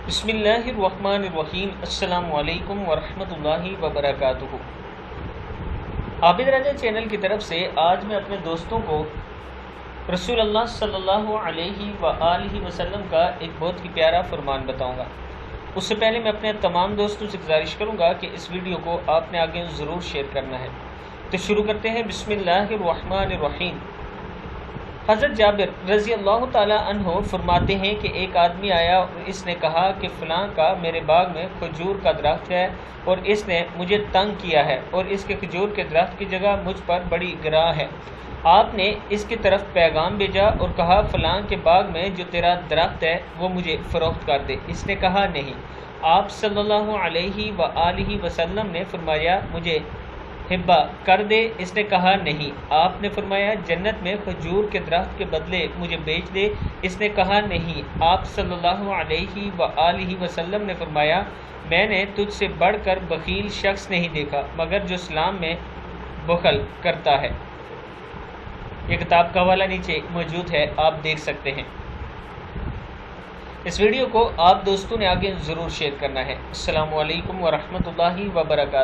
بسم اللہ الرحمن الرحیم۔ السلام علیکم ورحمۃ اللہ وبرکاتہ۔ عابد رضا چینل کی طرف سے آج میں اپنے دوستوں کو رسول اللہ صلی اللہ علیہ وآلہ وسلم کا ایک بہت ہی پیارا فرمان بتاؤں گا۔ اس سے پہلے میں اپنے تمام دوستوں سے گزارش کروں گا کہ اس ویڈیو کو آپ نے آگے ضرور شیئر کرنا ہے۔ تو شروع کرتے ہیں۔ بسم اللہ الرحمن الرحیم۔ حضرت جابر رضی اللہ تعالی عنہ فرماتے ہیں کہ ایک آدمی آیا اور اس نے کہا کہ فلاں کا میرے باغ میں کھجور کا درخت ہے اور اس نے مجھے تنگ کیا ہے اور اس کے کھجور کے درخت کی جگہ مجھ پر بڑی گراں ہے۔ آپ نے اس کی طرف پیغام بھیجا اور کہا فلاں کے باغ میں جو تیرا درخت ہے وہ مجھے فروخت کر دے۔ اس نے کہا نہیں۔ آپ صلی اللہ علیہ وآلہ وسلم نے فرمایا مجھے ہبہ کر دے۔ اس نے کہا نہیں۔ آپ نے فرمایا جنت میں کھجور کے درخت کے بدلے مجھے بیچ دے۔ اس نے کہا نہیں۔ آپ صلی اللہ علیہ وآلہ وسلم نے فرمایا میں نے تجھ سے بڑھ کر بخیل شخص نہیں دیکھا مگر جو اسلام میں بخل کرتا ہے۔ یہ کتاب کا حوالہ نیچے موجود ہے، آپ دیکھ سکتے ہیں۔ اس ویڈیو کو آپ دوستوں نے آگے ضرور شیئر کرنا ہے۔ السلام علیکم ورحمۃ اللہ وبرکاتہ۔